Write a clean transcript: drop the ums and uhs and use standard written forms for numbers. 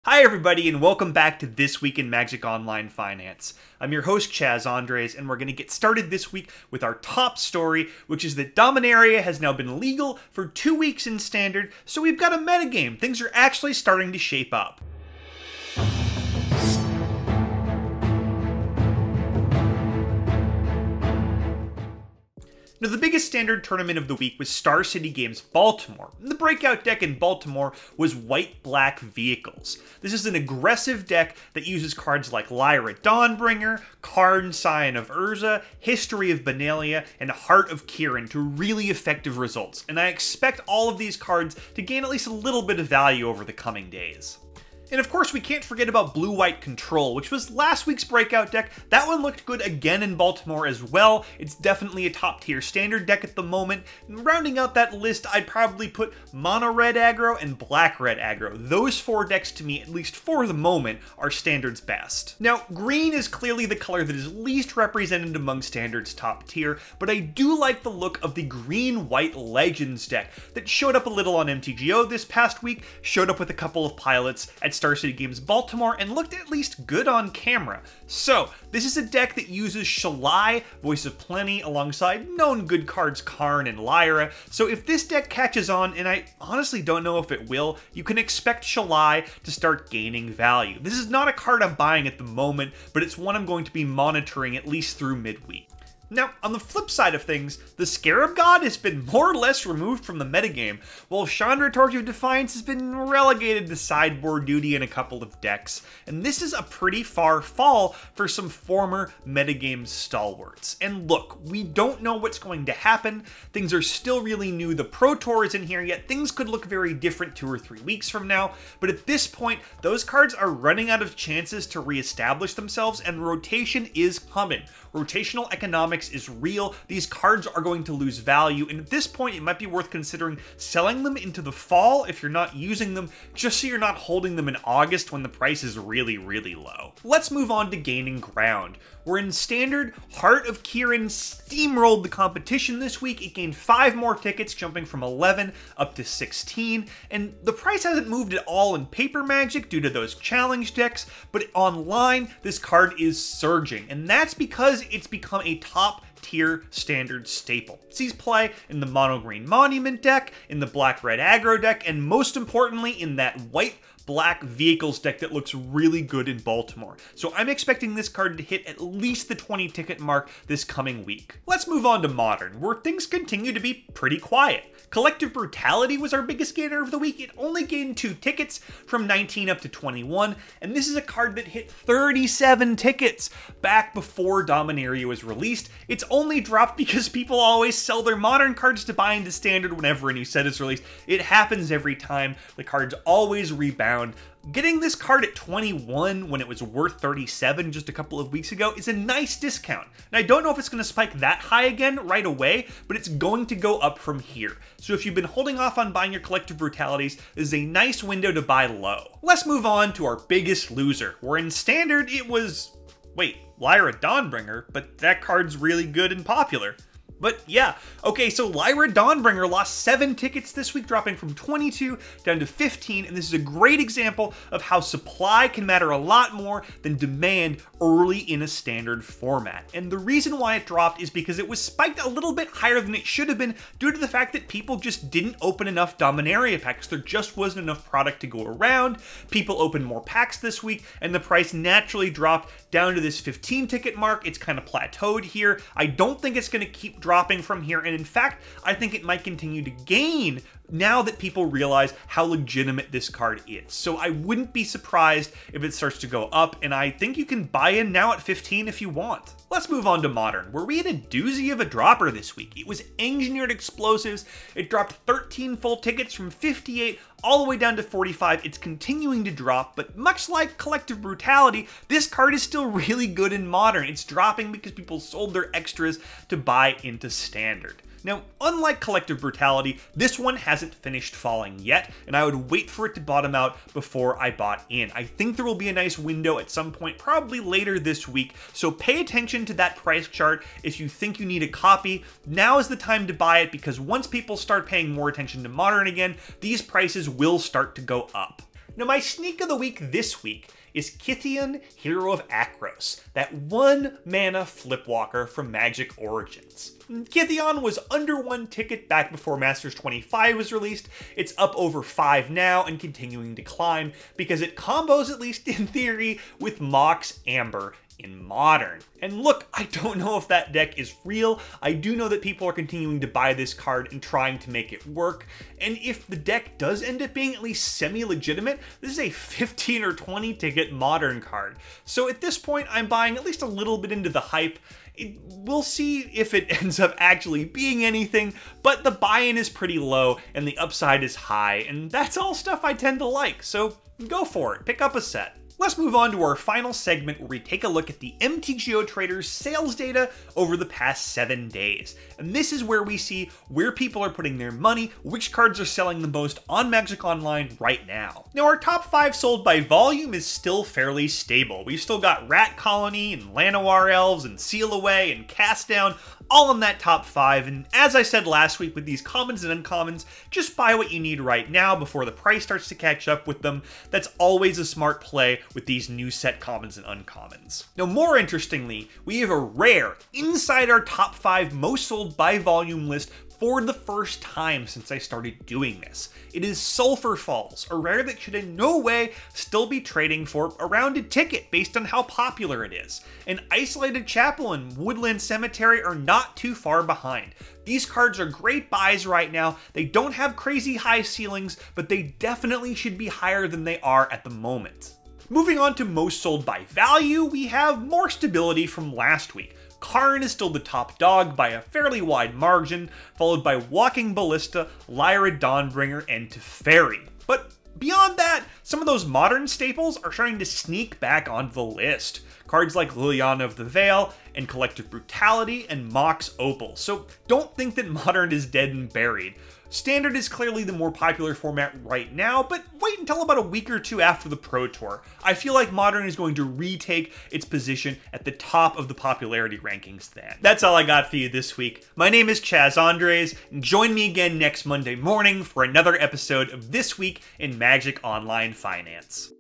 Hi everybody and welcome back to This Week in Magic Online Finance. I'm your host Chaz Andres and we're going to get started this week with our top story, which is that Dominaria has now been legal for 2 weeks in Standard, so we've got a metagame. Things are actually starting to shape up. Now, the biggest Standard tournament of the week was Star City Games Baltimore. The breakout deck in Baltimore was White-Black Vehicles. This is an aggressive deck that uses cards like Lyra Dawnbringer, Karn Scion of Urza, History of Benalia, and Heart of Kiran to really effective results, and I expect all of these cards to gain at least a little bit of value over the coming days. And of course, we can't forget about Blue-White Control, which was last week's breakout deck. That one looked good again in Baltimore as well. It's definitely a top-tier Standard deck at the moment. And rounding out that list, I'd probably put Mono-Red Aggro and Black-Red Aggro. Those 4 decks, to me, at least for the moment, are Standard's best. Now, green is clearly the color that is least represented among Standard's top tier, but I do like the look of the Green-White Legends deck that showed up a little on MTGO this past week, showed up with a couple of pilots at Star City Games Baltimore, and looked at least good on camera. So, this is a deck that uses Shalai, Voice of Plenty, alongside known good cards Karn and Lyra. So if this deck catches on, and I honestly don't know if it will, you can expect Shalai to start gaining value. This is not a card I'm buying at the moment, but it's one I'm going to be monitoring at least through midweek. Now, on the flip side of things, the Scarab God has been more or less removed from the metagame, while Chandra Torch of Defiance has been relegated to sideboard duty in a couple of decks, and this is a pretty far fall for some former metagame stalwarts. And look, we don't know what's going to happen, things are still really new, the Pro Tour isn't here yet, things could look very different 2 or 3 weeks from now, but at this point, those cards are running out of chances to reestablish themselves, and rotation is coming. Rotational economics is real. These cards are going to lose value, and at this point it might be worth considering selling them into the fall if you're not using them, just so you're not holding them in August when the price is really low. Let's move on to gaining ground. We're in Standard, Heart of Kiran steamrolled the competition this week. It gained 5 more tickets, jumping from 11 up to 16, and the price hasn't moved at all in paper Magic due to those challenge decks, but online this card is surging, and that's because it's become a top tier Standard staple. It sees play in the Mono Green Monument deck, in the Black Red Aggro deck, and most importantly in that White-Black Vehicles deck that looks really good in Baltimore. So I'm expecting this card to hit at least the 20 ticket mark this coming week. Let's move on to Modern, where things continue to be pretty quiet. Collective Brutality was our biggest gainer of the week. It only gained 2 tickets from 19 up to 21, and this is a card that hit 37 tickets back before Dominaria was released. It's only dropped because people always sell their Modern cards to buy into Standard whenever a new set is released. It happens every time. The cards always rebound. Getting this card at 21 when it was worth 37 just a couple of weeks ago is a nice discount. And I don't know if it's going to spike that high again right away, but it's going to go up from here. So if you've been holding off on buying your Collective Brutalities, this is a nice window to buy low. Let's move on to our biggest loser, where in Standard it was, wait, Lyra Dawnbringer, but that card's really good and popular. But yeah, okay, so Lyra Dawnbringer lost 7 tickets this week, dropping from 22 down to 15, and this is a great example of how supply can matter a lot more than demand early in a Standard format. And the reason why it dropped is because it was spiked a little bit higher than it should have been due to the fact that people just didn't open enough Dominaria packs. There just wasn't enough product to go around. People opened more packs this week, and the price naturally dropped down to this 15 ticket mark. It's kind of plateaued here. I don't think it's going to keep dropping from here, and in fact, I think it might continue to gain now that people realize how legitimate this card is. So I wouldn't be surprised if it starts to go up, and I think you can buy in now at 15 if you want. Let's move on to Modern, where we had a doozy of a dropper this week. It was Engineered Explosives. It dropped 13 full tickets from 58 all the way down to 45. It's continuing to drop, but much like Collective Brutality, this card is still really good in Modern. It's dropping because people sold their extras to buy into Standard. Now, unlike Collective Brutality, this one hasn't finished falling yet, and I would wait for it to bottom out before I bought in. I think there will be a nice window at some point, probably later this week, so pay attention to that price chart if you think you need a copy. Now is the time to buy it, because once people start paying more attention to Modern again, these prices will start to go up. Now, my sneak of the week this week is Kytheon, Hero of Akros, that 1 mana flipwalker from Magic Origins. Kytheon was under 1 ticket back before Masters 25 was released. It's up over 5 now and continuing to climb because it combos, at least in theory, with Mox Amber in Modern. And look, I don't know if that deck is real. I do know that people are continuing to buy this card and trying to make it work. And if the deck does end up being at least semi-legitimate, this is a 15 or 20 ticket Modern card. So at this point, I'm buying at least a little bit into the hype. We'll see if it ends up actually being anything, but the buy-in is pretty low and the upside is high, and that's all stuff I tend to like, so go for it, pick up a set. Let's move on to our final segment where we take a look at the MTGO traders' sales data over the past 7 days. And this is where we see where people are putting their money, which cards are selling the most on Magic Online right now. Now, our top 5 sold by volume is still fairly stable. We've still got Rat Colony and Llanowar Elves and Seal Away and Cast Down, all in that top 5, and as I said last week with these commons and uncommons, just buy what you need right now before the price starts to catch up with them. That's always a smart play with these new set commons and uncommons. Now, more interestingly, we have a rare inside our top 5 most sold by volume list for the first time since I started doing this. It is Sulphur Falls, a rare that should in no way still be trading for around a ticket based on how popular it is. And Isolated Chapel and Woodland Cemetery are not too far behind. These cards are great buys right now. They don't have crazy high ceilings, but they definitely should be higher than they are at the moment. Moving on to most sold by value, we have more stability from last week. Karn is still the top dog by a fairly wide margin, followed by Walking Ballista, Lyra Dawnbringer, and Teferi. But beyond that, some of those modern staples are starting to sneak back onto the list. Cards like Liliana of the Veil, and Collective Brutality, and Mox Opal. So don't think that Modern is dead and buried. Standard is clearly the more popular format right now, but wait until about a week or 2 after the Pro Tour. I feel like Modern is going to retake its position at the top of the popularity rankings then. That's all I got for you this week. My name is Chaz Andres, and join me again next Monday morning for another episode of This Week in Magic Online Finance.